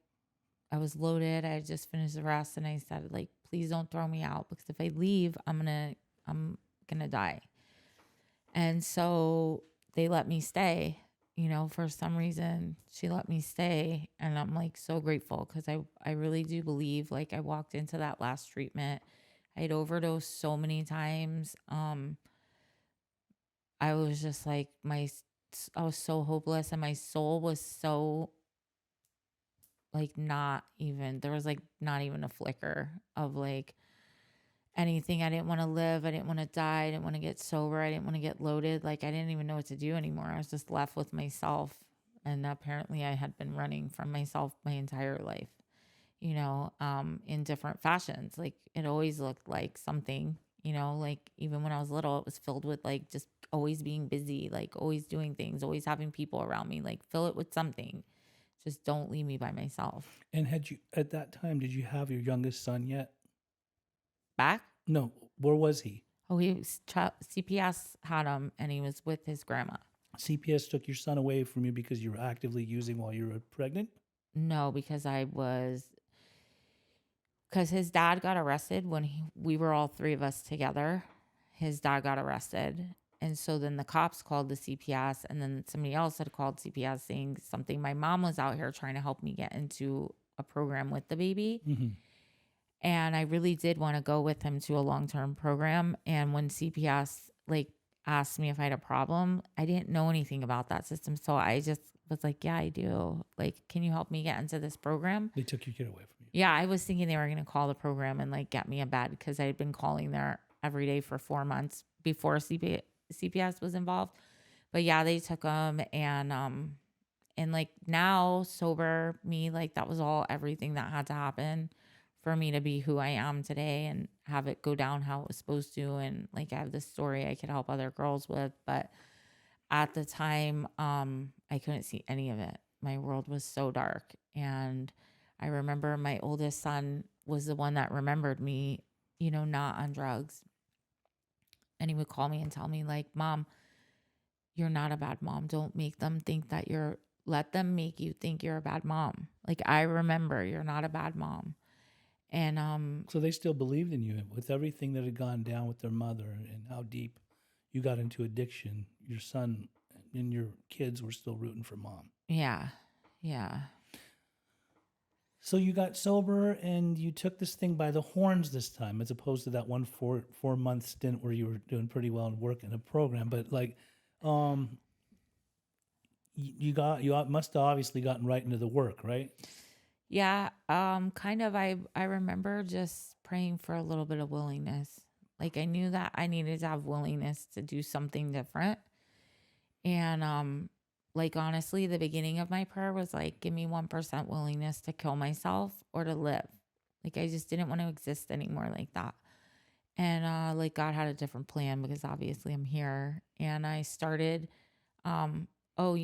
was loaded. I had just finished the rest and I said, like, please don't throw me out because if I leave, I'm gonna die. And so they let me stay. You know, for some reason she let me stay. And I'm like so grateful because I really do believe like I walked into that last treatment. I had overdosed so many times. I was just like I was so hopeless and my soul was so like not even there was like not even a flicker of like anything. I didn't want to live. I didn't want to die. I didn't want to get sober. I didn't want to get loaded. Like I didn't even know what to do anymore. I was just left with myself. And apparently I had been running from myself my entire life, you know, in different fashions. Like it always looked like something, you know, like even when I was little, it was filled with like just always being busy, like always doing things, always having people around me, like fill it with something. Just don't leave me by myself. And had you at that time? Did you have your youngest son yet? Back? No. Where was he? Oh, CPS had him and he was with his grandma. CPS took your son away from you because you were actively using while you were pregnant. No, because his dad got arrested when we were all three of us together. His dad got arrested. And so then the cops called the CPS and then somebody else had called CPS saying something. My mom was out here trying to help me get into a program with the baby. Mm-hmm. And I really did want to go with him to a long-term program. And when CPS like asked me if I had a problem, I didn't know anything about that system. So I just was like, yeah, I do. Like, can you help me get into this program? They took your kid away from you. Yeah, I was thinking they were going to call the program and like get me a bed because I had been calling there every day for 4 months before CPS was involved. But yeah, they took him and like now sober me, like that was all everything that had to happen for me to be who I am today and have it go down how it was supposed to. And like I have this story I could help other girls with, but at the time, I couldn't see any of it. My world was so dark. And I remember my oldest son was the one that remembered me, you know, not on drugs. And he would call me and tell me, like, Mom, you're not a bad mom. Don't make them think that let them make you think you're a bad mom. Like, I remember you're not a bad mom. And So they still believed in you with everything that had gone down with their mother and how deep you got into addiction. Your son and your kids were still rooting for mom. yeah. Yeah. So you got sober and you took this thing by the horns this time, as opposed to that 4 month stint where you were doing pretty well and working a program. But like, you must have obviously gotten right into the work, right? Yeah, kind of. I remember just praying for a little bit of willingness. Like I knew that I needed to have willingness to do something different. And like honestly, the beginning of my prayer was like, give me 1% willingness to kill myself or to live. Like I just didn't want to exist anymore like that. And like God had a different plan because obviously I'm here. And I started um oh,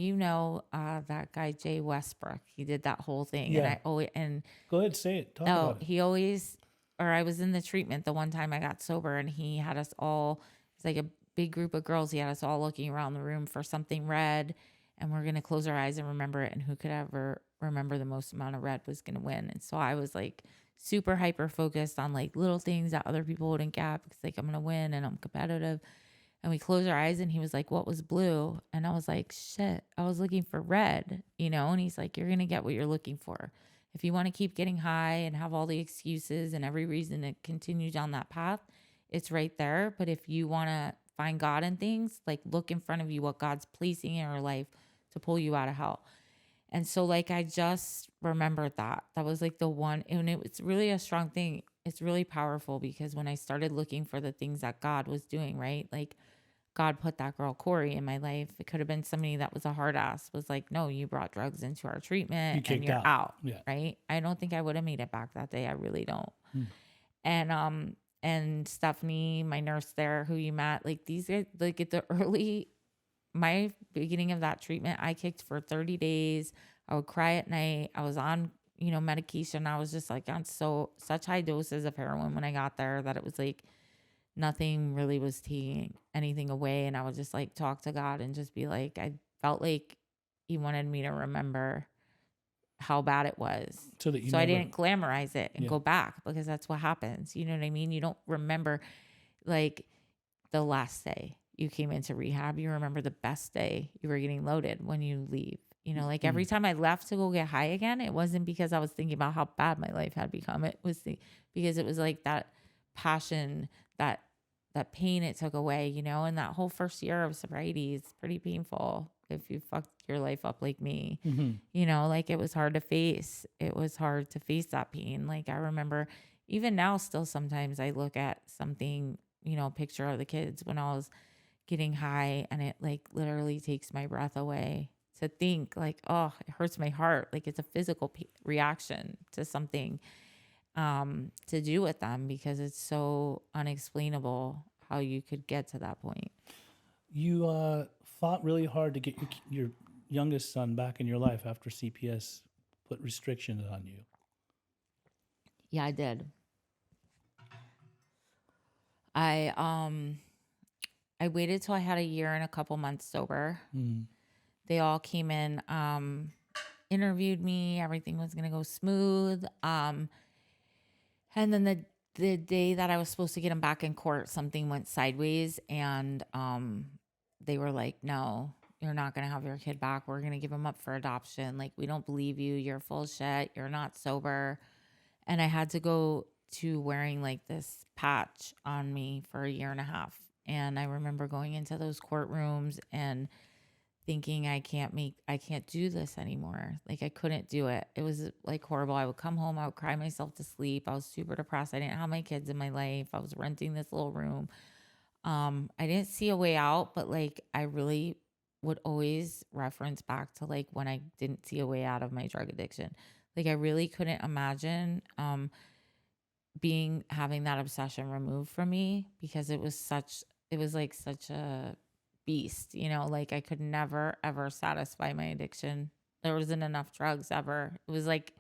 that guy Jay Westbrook. He did that whole thing. And Yeah. I always and Go ahead, say it. Talk oh, about it. he always, or I was in the treatment the one time I got sober and he had us all, it's like a big group of girls. He had us all looking around the room for something red and we're going to close our eyes and remember it. And who could ever remember the most amount of red was going to win. And so I was like super hyper focused on like little things that other people wouldn't get because like I'm going to win and I'm competitive. And we closed our eyes and he was like, what was blue? And I was like, shit, I was looking for red, you know? And he's like, you're going to get what you're looking for. If you want to keep getting high and have all the excuses and every reason to continue down that path, it's right there. But if you want to find God in things, like look in front of you what God's placing in your life to pull you out of hell. And so like I just remembered that. That was like the one, and it was really a strong thing. It's really powerful because when I started looking for the things that God was doing, right? Like God put that girl Corey in my life. It could have been somebody that was a hard ass, was like, no, you brought drugs into our You treatment and kicked you're out. out. Yeah. Right. I don't think I would have made it back that day. I really don't. Hmm. And Stephanie, my nurse there who you met, like these guys, like at the early, my beginning of that treatment, I kicked for 30 days. I would cry at night. I was on, medication. I was just like on such high doses of heroin when I got there that it was like nothing really was taking anything away. And I would just like talk to God and just be like, I felt like he wanted me to remember how bad it was. So that you So I never. didn't glamorize it and Yeah. go back because that's what happens. You know what I mean? You don't remember like the last day you came into rehab. You remember the best day you were getting loaded when you leave. Like every time I left to go get high again, it wasn't because I was thinking about how bad my life had become. It was because it was like that passion, that pain it took away, and that whole first year of sobriety is pretty painful if you fucked your life up like me. Like it was hard to face. It was hard to face that pain. Like I remember even now still sometimes I look at something, picture of the kids when I was getting high and it like literally takes my breath away to think like, oh, it hurts my heart. Like it's a physical reaction to something to do with them because it's so unexplainable how you could get to that point. You fought really hard to get your youngest son back in your life after CPS put restrictions on you. Yeah, I did. I waited till I had a year and a couple months sober. They all came in, interviewed me. Everything was gonna go smooth. And then the day that I was supposed to get him back in court, something went sideways, and they were like, "No, you're not gonna have your kid back. We're gonna give him up for adoption. Like, we don't believe you. You're full of shit. You're not sober." And I had to go to wearing like this patch on me for a year and a half. And I remember going into those courtrooms and thinking I can't do this anymore. Like I couldn't do it. It was like horrible. I would come home, I would cry myself to sleep. I was super depressed. I didn't have my kids in my life. I was renting this little room. I didn't see a way out, but like I really would always reference back to like when I didn't see a way out of my drug addiction. Like I really couldn't imagine having that obsession removed from me because it was like such a beast, like I could never ever satisfy my addiction. There wasn't enough drugs ever. It was like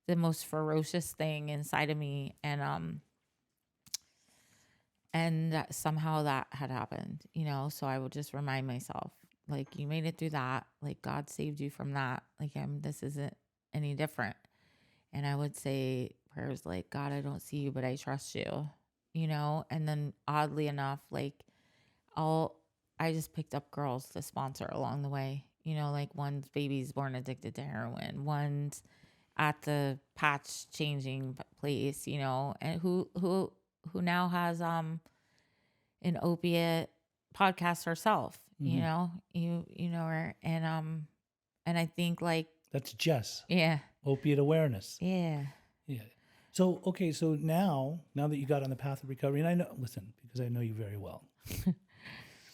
the most ferocious thing inside of me, and somehow that had happened, so I would just remind myself like you made it through that, like God saved you from that, like this isn't any different. And I would say prayers like, God, I don't see you, but I trust you, and then oddly enough, like I just picked up girls to sponsor along the way, like one's baby's born addicted to heroin, one's at the patch changing place, and who now has an opiate podcast herself, you know her, and I think like That's Jess. yeah, Opiate awareness. Yeah. Yeah. So okay, so now that you got on the path of recovery, and I know, listen, because I know you very well,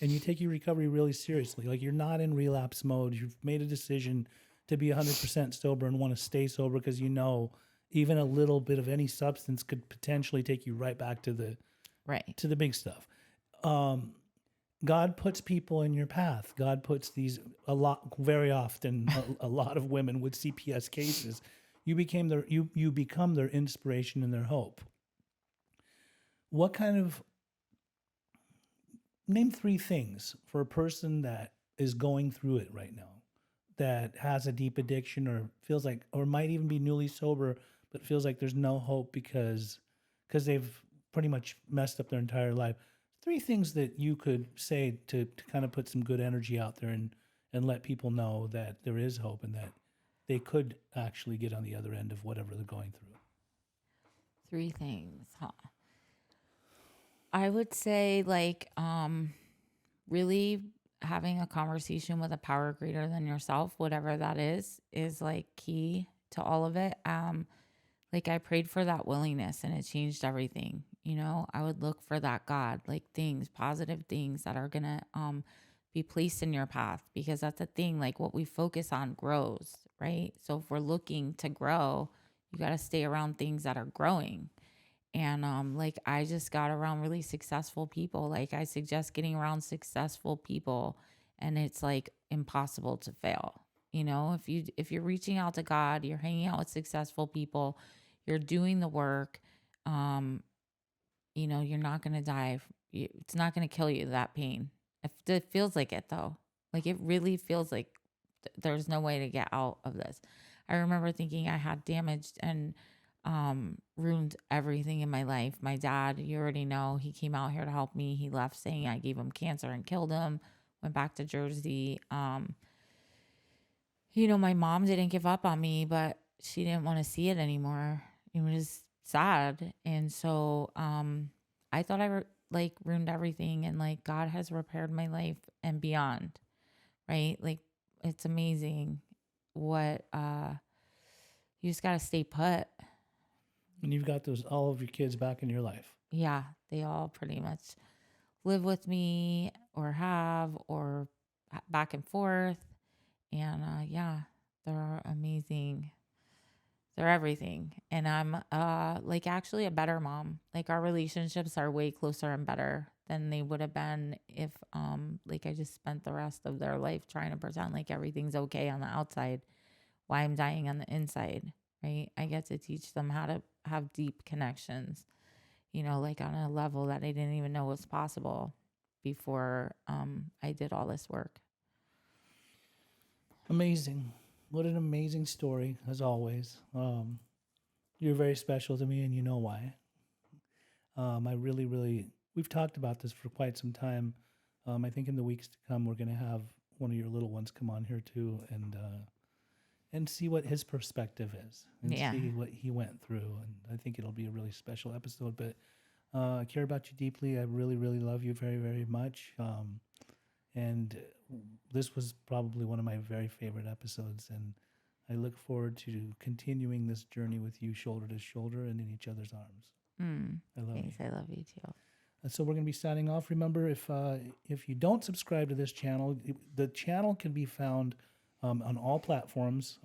and you take your recovery really seriously. Like you're not in relapse mode. You've made a decision to be 100% sober and want to stay sober because you know even a little bit of any substance could potentially take you right back to Right. the big stuff. God puts people in your path. God puts these a lot, very often, a lot of women with CPS cases. You become their inspiration and their hope. What kind of name 3 things for a person that is going through it right now, that has a deep addiction or feels like, or might even be newly sober, but feels like there's no hope because they've pretty much messed up their entire life. 3 things that you could say to kind of put some good energy out there and let people know that there is hope and that they could actually get on the other end of whatever they're going through. 3 things, huh? I would say like really having a conversation with a power greater than yourself, whatever that is like key to all of it. Like I prayed for that willingness and it changed everything. You know, I would look for that God, like things, positive things that are gonna be placed in your path, because that's the thing, like what we focus on grows, right? So if we're looking to grow, you gotta stay around things that are growing. And like I just got around really successful people. Like I suggest getting around successful people, and it's like impossible to fail. You know, if you're reaching out to God, you're hanging out with successful people, you're doing the work, um, you know, you're not gonna die. It's not gonna kill you, that pain. If it feels like it though, like it really feels like there's no way to get out of this. I remember thinking I had damaged and ruined everything in my life. My dad, you already know, he came out here to help me. He left saying I gave him cancer and killed him. Went back to Jersey. You know, my mom didn't give up on me, but she didn't want to see it anymore. It was sad. And so I thought like ruined everything, and like God has repaired my life and beyond, right? Like it's amazing what you just got to stay put. And you've got those all of your kids back in your life. Yeah, they all pretty much live with me or have or back and forth. And yeah, they're amazing. They're everything. And I'm like actually a better mom. Like our relationships are way closer and better than they would have been if like I just spent the rest of their life trying to pretend like everything's okay on the outside while I'm dying on the inside, right? I get to teach them how to have deep connections, you know, like on a level that I didn't even know was possible before I did all this work. Amazing. What an amazing story, as always. You're very special to me, and you know why. I really, really, we've talked about this for quite some time. I think in the weeks to come, we're going to have one of your little ones come on here too, and see what his perspective is, and Yeah. see what he went through. And I think it'll be a really special episode. But I care about you deeply. I really, really love you very, very much. And this was probably one of my very favorite episodes, and I look forward to continuing this journey with you, shoulder to shoulder, and in each other's arms. I love Thanks. you. I love you too. So we're going to be signing off. Remember, if you don't subscribe to this channel, the channel can be found on all platforms.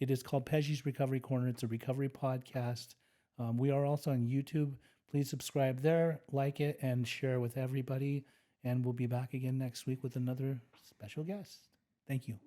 It is called Peggy's Recovery Corner. It's a recovery podcast. We are also on YouTube. Please subscribe there, like it, and share with everybody. And we'll be back again next week with another special guest. Thank you.